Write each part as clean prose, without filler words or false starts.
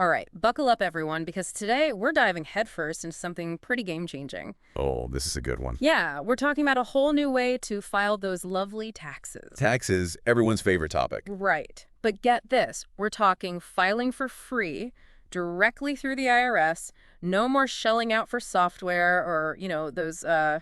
All right, buckle up, everyone, because today we're diving headfirst into something pretty game-changing. Oh, this is a good one. Yeah, we're talking about a whole new way to file those lovely taxes. Taxes, everyone's favorite topic. Right. But get this, we're talking filing for free, directly through the IRS, no more shelling out for software or, those,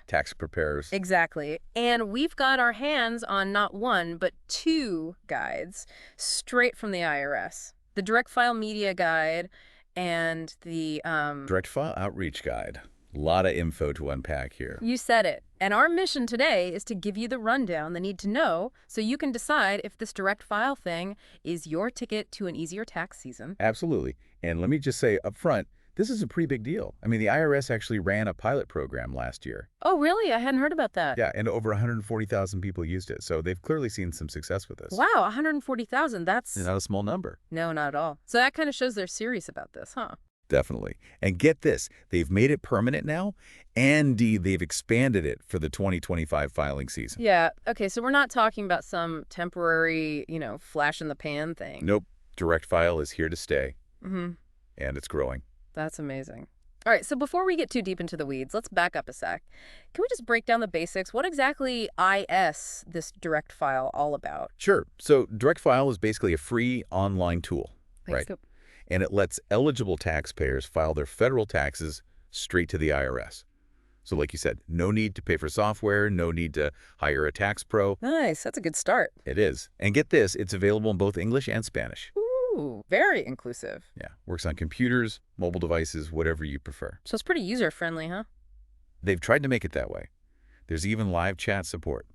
Tax preparers. Exactly. And we've got our hands on not one, but two guides straight from the IRS. The Direct File Media Guide and the, Direct File Outreach Guide. A lot of info to unpack here. You said it. And our mission today is to give you the rundown, the need to know, so you can decide if this direct file thing is your ticket to an easier tax season. Absolutely. And let me just say up front, this is a pretty big deal. I mean, the IRS actually ran a pilot program last year. Oh, really? I hadn't heard about that. Yeah, and over 140,000 people used it. So they've clearly seen some success with this. Wow, 140,000. That's Not a small number. No, not at all. So that kind of shows they're serious about this, huh? Definitely. And get this, they've made it permanent now, and they've expanded it for the 2025 filing season. Yeah, okay, so we're not talking about some temporary, flash in the pan thing. Nope. Direct File is here to stay. Mm-hmm. And it's growing. That's amazing. All right, so before we get too deep into the weeds, let's back up a sec. Can we just break down the basics? What exactly is this direct file all about? Sure. So Direct File is basically a free online tool, Thanks, right? Scoop. And it lets eligible taxpayers file their federal taxes straight to the IRS. So like you said, no need to pay for software, no need to hire a tax pro. Nice, that's a good start. It is. And get this, it's available in both English and Spanish. Ooh, very inclusive. Yeah, works on computers, mobile devices, whatever you prefer. So it's pretty user-friendly, huh? They've tried to make it that way. There's even live chat support.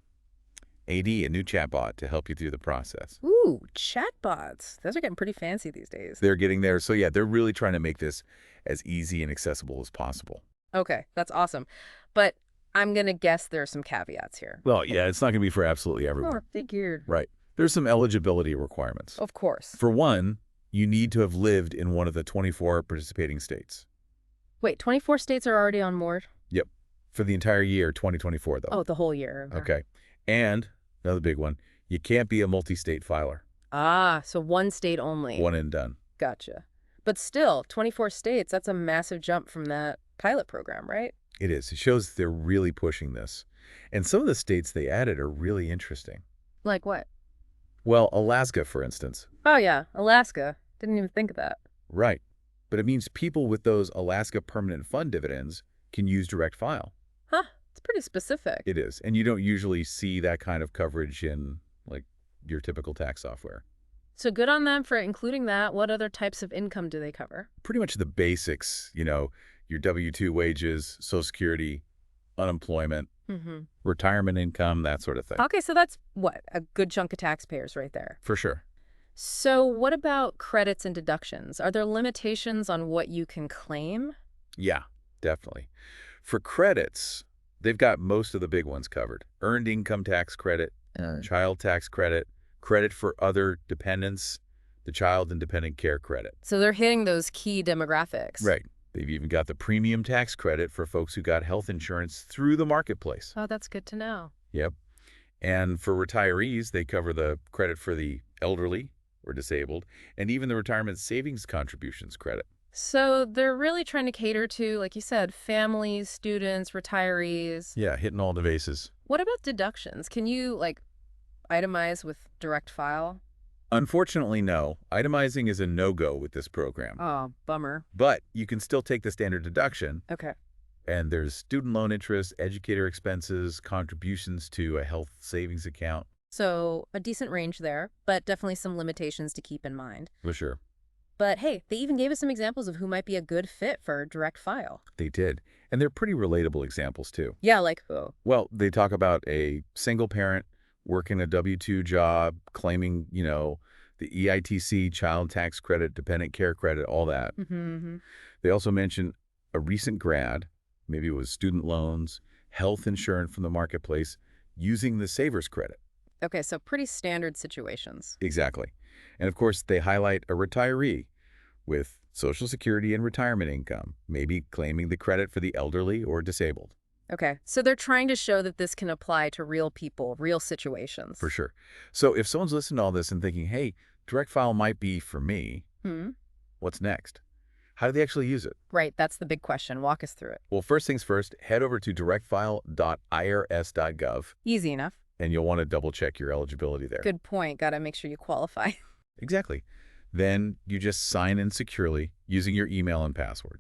AD, a new chatbot to help you through the process. Ooh, chatbots. Those are getting pretty fancy these days. They're getting there. So yeah, they're really trying to make this as easy and accessible as possible. Okay, that's awesome. But I'm going to guess there are some caveats here. Well, yeah, it's not going to be for absolutely everyone. Oh, figured. Right. There's some eligibility requirements. Of course. For one, you need to have lived in one of the 24 participating states. Wait, 24 states are already on board? Yep. For the entire year, 2024, though. Oh, the whole year. Okay. And another big one, you can't be a multi-state filer. Ah, so one state only. One and done. Gotcha. But still, 24 states, that's a massive jump from that pilot program, right? It is. It shows they're really pushing this. And some of the states they added are really interesting. Like what? Well, Alaska, for instance. Oh, yeah, Alaska. Didn't even think of that. Right. But it means people with those Alaska Permanent Fund dividends can use Direct File. Huh, it's pretty specific. It is. And you don't usually see that kind of coverage in, like, your typical tax software. So good on them for including that. What other types of income do they cover? Pretty much the basics, your W-2 wages, Social Security, unemployment, retirement income, that sort of thing. Okay, so that's, what, a good chunk of taxpayers right there. For sure. So what about credits and deductions? Are there limitations on what you can claim? Yeah, definitely. For credits, they've got most of the big ones covered. Earned income tax credit, child tax credit, credit for other dependents, the child and dependent care credit. So they're hitting those key demographics. Right. They've even got the premium tax credit for folks who got health insurance through the marketplace. Oh, that's good to know. Yep. And for retirees, they cover the credit for the elderly or disabled, and even the retirement savings contributions credit. So they're really trying to cater to, like you said, families, students, retirees. Yeah, hitting all the bases. What about deductions? Can you, itemize with direct file? Unfortunately, no. Itemizing is a no-go with this program. Oh, bummer. But you can still take the standard deduction. Okay. And there's student loan interest, educator expenses, contributions to a health savings account. So a decent range there, but definitely some limitations to keep in mind. For sure. But hey, they even gave us some examples of who might be a good fit for direct file. They did. And they're pretty relatable examples, too. Yeah, like who? Well, they talk about a single parent working a W-2 job, claiming, the EITC, child tax credit, dependent care credit, all that. They also mention a recent grad, maybe it was student loans, health insurance from the marketplace, using the Savers credit. Okay, so pretty standard situations. Exactly. And of course, they highlight a retiree with Social Security and retirement income, maybe claiming the credit for the elderly or disabled. Okay, so they're trying to show that this can apply to real people, real situations. For sure. So if someone's listening to all this and thinking, hey, direct file might be for me, What's next? How do they actually use it? Right, that's the big question. Walk us through it. Well, first things first, head over to directfile.irs.gov, Easy enough. and you'll want to double-check your eligibility there. Good point. Gotta make sure you qualify. Exactly. Then you just sign in securely using your email and password.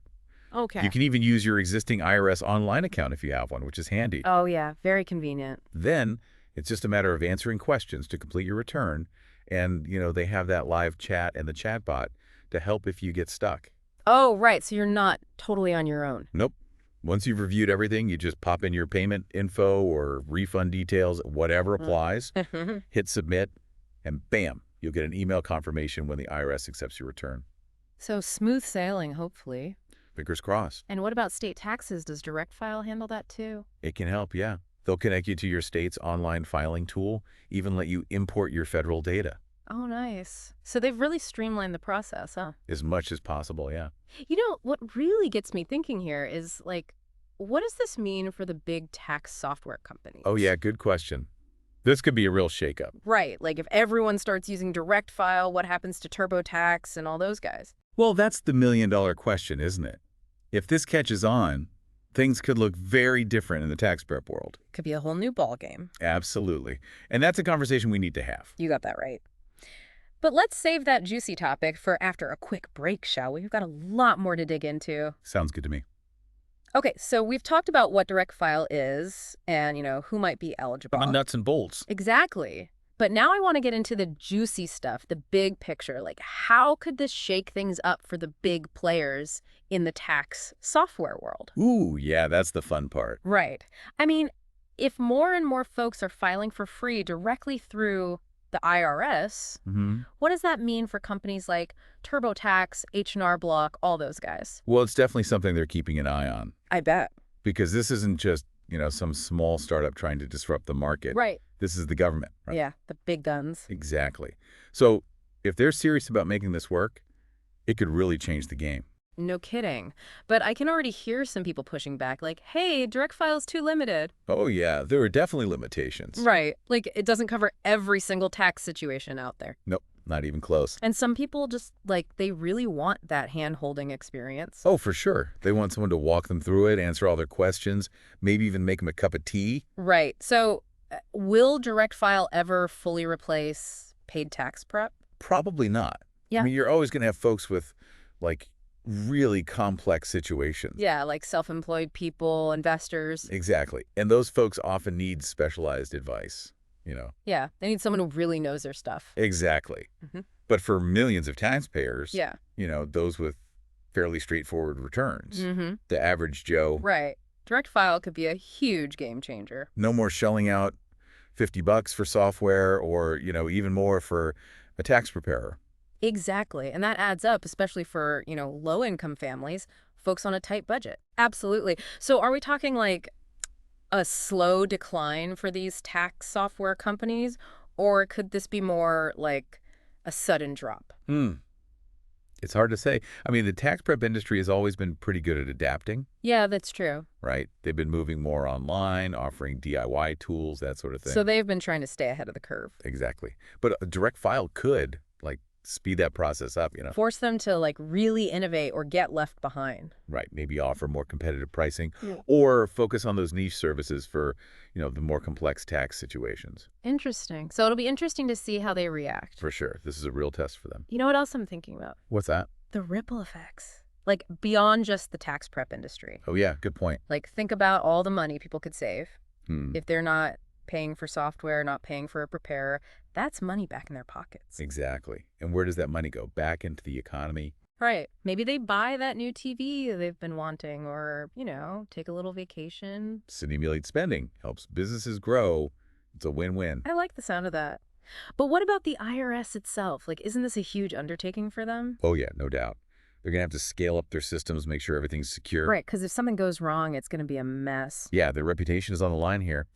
Okay. You can even use your existing IRS online account if you have one, which is handy. Oh, yeah. Very convenient. Then it's just a matter of answering questions to complete your return, and, they have that live chat and the chatbot to help if you get stuck. Oh, right. So you're not totally on your own. Nope. Once you've reviewed everything, you just pop in your payment info or refund details, whatever applies, hit submit, and bam, you'll get an email confirmation when the IRS accepts your return. So smooth sailing, hopefully. Fingers crossed. And what about state taxes? Does Direct File handle that too? It can help, yeah. They'll connect you to your state's online filing tool, even let you import your federal data. Oh, nice. So they've really streamlined the process, huh? As much as possible, yeah. What really gets me thinking here is, what does this mean for the big tax software companies? Oh, yeah, good question. This could be a real shakeup. Right. Like if everyone starts using Direct File, what happens to TurboTax and all those guys? Well, that's the million-dollar question, isn't it? If this catches on, things could look very different in the tax prep world. Could be a whole new ballgame. Absolutely. And that's a conversation we need to have. You got that right. But let's save that juicy topic for after a quick break, shall we? We've got a lot more to dig into. Sounds good to me. Okay, so we've talked about what Direct File is and, who might be eligible. Nuts and bolts. Exactly. But now I want to get into the juicy stuff, the big picture. Like, how could this shake things up for the big players in the tax software world? Ooh, yeah, that's the fun part. Right. I mean, if more and more folks are filing for free directly through the IRS, what does that mean for companies like TurboTax, H&R Block, all those guys? Well, it's definitely something they're keeping an eye on. I bet. Because this isn't just, some small startup trying to disrupt the market. Right. This is the government, right? Yeah, the big guns. Exactly. So if they're serious about making this work, it could really change the game. No kidding. But I can already hear some people pushing back, like, hey, Direct File's too limited. Oh, yeah, there are definitely limitations. Right. Like, it doesn't cover every single tax situation out there. Nope, not even close. And some people just, they really want that hand-holding experience. Oh, for sure. They want someone to walk them through it, answer all their questions, maybe even make them a cup of tea. Right. So will Direct File ever fully replace paid tax prep? Probably not. Yeah. I mean, you're always going to have folks with, really complex situations. Yeah, like self-employed people, investors. Exactly. And those folks often need specialized advice, Yeah, they need someone who really knows their stuff. Exactly. But for millions of taxpayers, Yeah. Those with fairly straightforward returns, Mm-hmm. the average Joe, Right. Direct File could be a huge game changer. no more shelling out $50 for software or, even more for a tax preparer. Exactly. And that adds up, especially for, low-income families, folks on a tight budget. Absolutely. So are we talking like a slow decline for these tax software companies, or could this be more like a sudden drop? It's hard to say. I mean, the tax prep industry has always been pretty good at adapting. Yeah, that's true. Right? They've been moving more online, offering DIY tools, that sort of thing. So they've been trying to stay ahead of the curve. Exactly. But a Direct File could, speed that process up, Force them to, really innovate or get left behind. Right. Maybe offer more competitive pricing Yeah. or focus on those niche services for, the more complex tax situations. Interesting. So it'll be interesting to see how they react. For sure. This is a real test for them. You know what else I'm thinking about? What's that? The ripple effects. Beyond just the tax prep industry. Oh, yeah. Good point. Think about all the money people could save Hmm. if they're not paying for software, not paying for a preparer. That's money back in their pockets. Exactly. And where does that money go? Back into the economy? Right. Maybe they buy that new TV they've been wanting or, take a little vacation. Stimulate spending. Helps businesses grow. It's a win-win. I like the sound of that. But what about the IRS itself? Isn't this a huge undertaking for them? Oh, yeah. No doubt. They're going to have to scale up their systems, make sure everything's secure. Right, because if something goes wrong, it's going to be a mess. Yeah, their reputation is on the line here.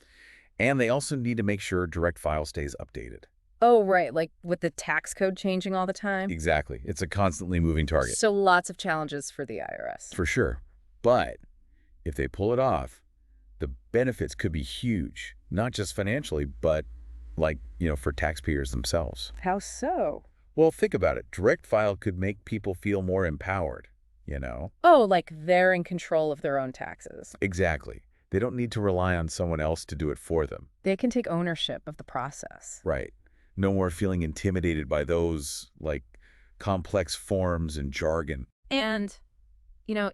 And they also need to make sure Direct File stays updated. Oh, right, with the tax code changing all the time? Exactly. It's a constantly moving target. So lots of challenges for the IRS. For sure. But if they pull it off, the benefits could be huge. Not just financially, but for taxpayers themselves. How so? Well, think about it. Direct file could make people feel more empowered, you know? Oh, like they're in control of their own taxes. Exactly. They don't need to rely on someone else to do it for them. They can take ownership of the process. Right. No more feeling intimidated by those, like, complex forms and jargon. And,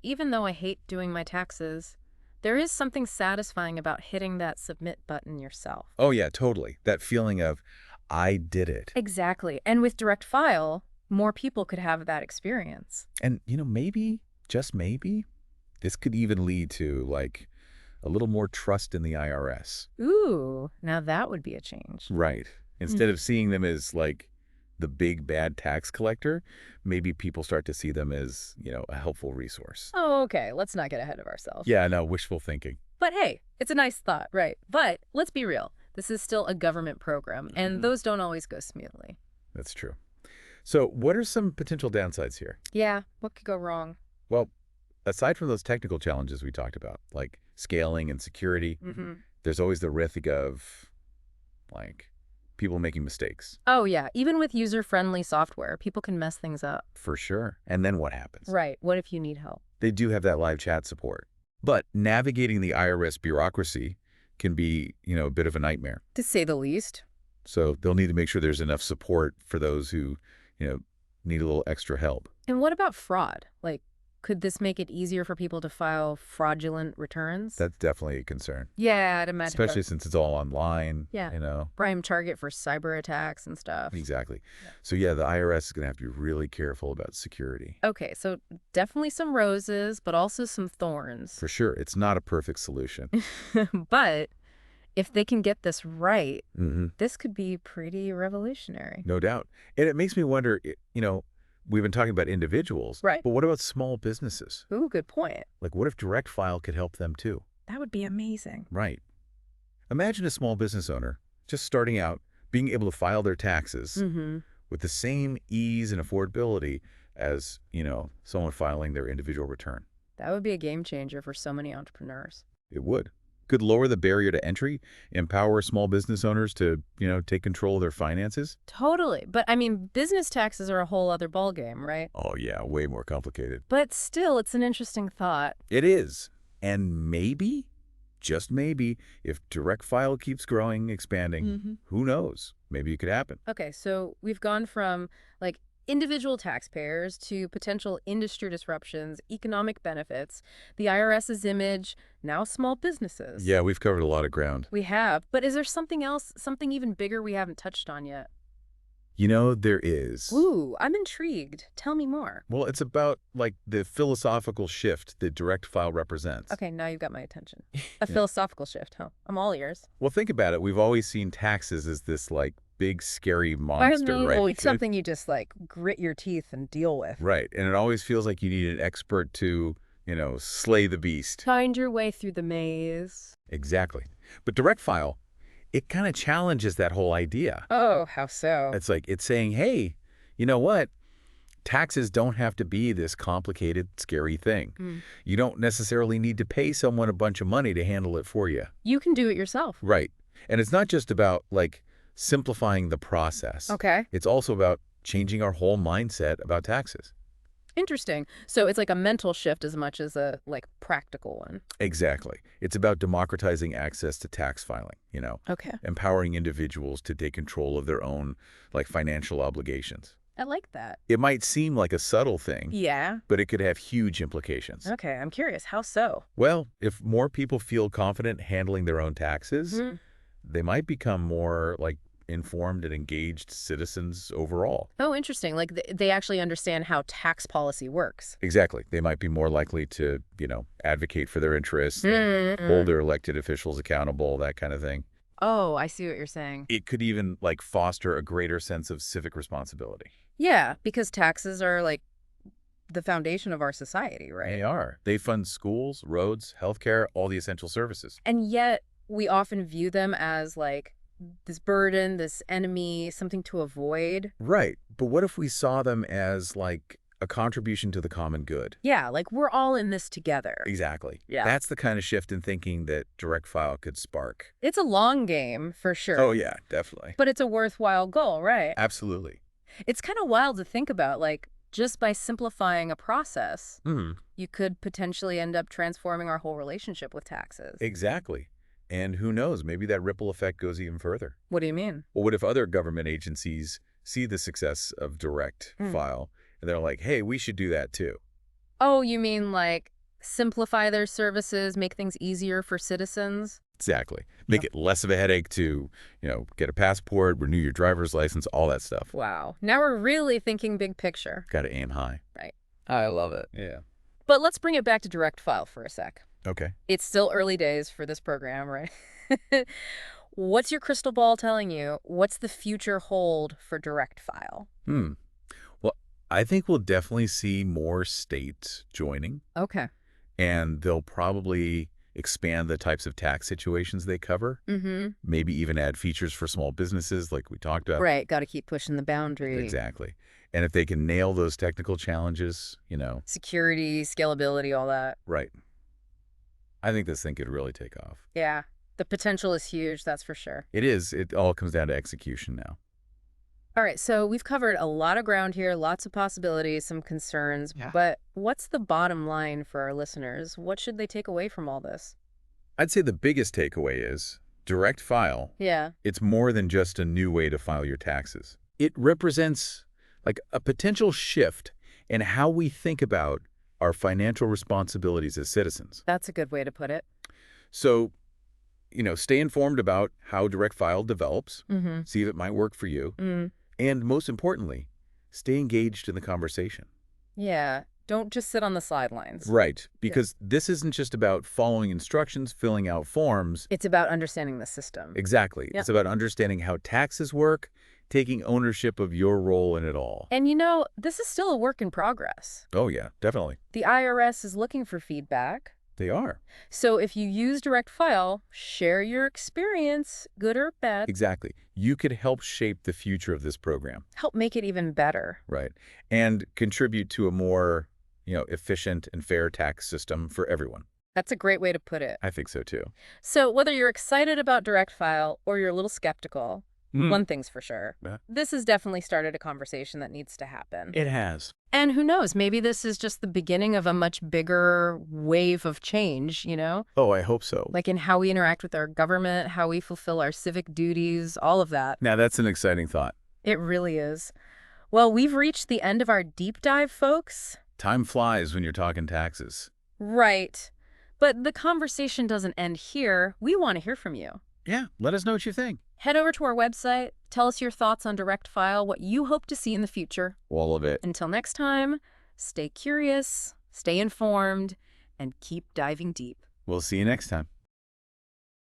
even though I hate doing my taxes, there is something satisfying about hitting that submit button yourself. Oh, yeah, totally. That feeling of, I did it. Exactly. And with direct file, more people could have that experience. And, maybe, just maybe, this could even lead to, like, a little more trust in the IRS. Ooh, now that would be a change. Right. Instead of seeing them as, like, the big bad tax collector, maybe people start to see them as, a helpful resource. Oh, okay. Let's not get ahead of ourselves. Yeah, no, wishful thinking. But hey, it's a nice thought, right? But let's be real. This is still a government program, and those don't always go smoothly. That's true. So what are some potential downsides here? Yeah, what could go wrong? Well, aside from those technical challenges we talked about, like scaling and security, there's always the risk of, like, people making mistakes. Oh, yeah. Even with user-friendly software, people can mess things up. For sure. And then what happens? Right. What if you need help? They do have that live chat support. But navigating the IRS bureaucracy can be, a bit of a nightmare. To say the least. So they'll need to make sure there's enough support for those who, need a little extra help. And what about fraud? Like, could this make it easier for people to file fraudulent returns? That's definitely a concern. Yeah, I'd imagine. Especially since it's all online. Yeah. Prime target for cyber attacks and stuff. Exactly. So yeah, the IRS is going to have to be really careful about security. Okay, so definitely some roses, but also some thorns. For sure. It's not a perfect solution. But if they can get this right, this could be pretty revolutionary. No doubt. And it makes me wonder, we've been talking about individuals, right? But what about small businesses? Ooh, good point. Like, what if direct file could help them too? That would be amazing. Right. Imagine a small business owner just starting out, being able to file their taxes with the same ease and affordability as, someone filing their individual return. That would be a game changer for so many entrepreneurs. It would. Could lower the barrier to entry, empower small business owners to, take control of their finances. Totally. But I mean, business taxes are a whole other ballgame, right? Oh, yeah, way more complicated. But still, it's an interesting thought. It is. And maybe, just maybe, if direct file keeps growing, expanding, who knows? Maybe it could happen. Okay, so we've gone from, like, individual taxpayers to potential industry disruptions, economic benefits, the IRS's image, now small businesses. Yeah, we've covered a lot of ground. We have. But is there something else, something even bigger we haven't touched on yet? There is. Ooh, I'm intrigued. Tell me more. Well, it's about, like, the philosophical shift that direct file represents. Okay, now you've got my attention. A philosophical shift, huh? I'm all ears. Well, think about it. We've always seen taxes as this, like, big, scary monster, right? Oh, it's something you just, like, grit your teeth and deal with. Right. And it always feels like you need an expert to, slay the beast. Find your way through the maze. Exactly. But direct file, it kind of challenges that whole idea. Oh, how so? It's like, it's saying, hey, you know what? Taxes don't have to be this complicated, scary thing. You don't necessarily need to pay someone a bunch of money to handle it for you. You can do it yourself. Right. And it's not just about, like, simplifying the process. Okay. It's also about changing our whole mindset about taxes. Interesting. So it's like a mental shift as much as a, like, practical one. Exactly. It's about democratizing access to tax filing, Okay. empowering individuals to take control of their own, like, financial obligations. I like that. It might seem like a subtle thing, Yeah. but it could have huge implications. Okay, I'm curious. How so? Well, if more people feel confident handling their own taxes, they might become more, like, informed and engaged citizens overall. Oh, interesting. Like they actually understand how tax policy works. Exactly. They might be more likely to, advocate for their interests, hold their elected officials accountable, that kind of thing. Oh, I see what you're saying. It could even, like, foster a greater sense of civic responsibility. Yeah, because taxes are, like, the foundation of our society, right? They are. They fund schools, roads, healthcare, all the essential services. And yet we often view them as, like, this burden, this enemy, something to avoid. Right. But what if we saw them as, like, a contribution to the common good? Yeah, like we're all in this together. Exactly. Yeah. That's the kind of shift in thinking that direct file could spark. It's a long game, for sure. Oh, yeah, definitely. But it's a worthwhile goal, right? Absolutely. It's kind of wild to think about, like, just by simplifying a process, Hmm. you could potentially end up transforming our whole relationship with taxes. Exactly. And who knows, maybe that ripple effect goes even further. What do you mean? Well, what if other government agencies see the success of direct Hmm. file and they're like, hey, we should do that too? Oh, you mean like simplify their services, make things easier for citizens? Exactly. Make it less of a headache to, get a passport, renew your driver's license, all that stuff. Wow. Now we're really thinking big picture. Got to aim high. Right. I love it. Yeah. But let's bring it back to direct file for a sec. Okay. It's still early days for this program, right? What's your crystal ball telling you? What's the future hold for direct file? Well, I think we'll definitely see more states joining, Okay. and they'll probably expand the types of tax situations they cover, Mm-hmm. maybe even add features for small businesses like we talked about. Right. Got to keep pushing the boundary. Exactly. And if they can nail those technical challenges, Security, scalability, all that. right, I think this thing could really take off. Yeah. The potential is huge, that's for sure. It is. It all comes down to execution now. All right, so we've covered a lot of ground here, lots of possibilities, some concerns, Yeah. but what's the bottom line for our listeners? What should they take away from all this? I'd say the biggest takeaway is direct file. Yeah. It's more than just a new way to file your taxes. It represents like a potential shift in how we think about our financial responsibilities as citizens. That's a good way to put it. So, stay informed about how direct file develops, Mm-hmm. see if it might work for you, and most importantly, stay engaged in the conversation. Yeah. Don't just sit on the sidelines. Right, because this isn't just about following instructions, filling out forms. It's about understanding the system. Exactly. Yeah. It's about understanding how taxes work, taking ownership of your role in it all. And this is still a work in progress. Oh, yeah, definitely. The IRS is looking for feedback. They are. So if you use direct file, share your experience, good or bad. Exactly. You could help shape the future of this program. Help make it even better. Right. And contribute to a more, efficient and fair tax system for everyone. That's a great way to put it. I think so, too. So whether you're excited about direct file or you're a little skeptical, one thing's for sure. Yeah. This has definitely started a conversation that needs to happen. It has. And who knows, maybe this is just the beginning of a much bigger wave of change, Oh, I hope so. like in how we interact with our government, how we fulfill our civic duties, all of that. Now, that's an exciting thought. It really is. Well, we've reached the end of our deep dive, folks. Time flies when you're talking taxes. Right. But the conversation doesn't end here. We want to hear from you. Yeah, let us know what you think. Head over to our website, tell us your thoughts on direct file, what you hope to see in the future. All of it. Until next time, stay curious, stay informed, and keep diving deep. We'll see you next time.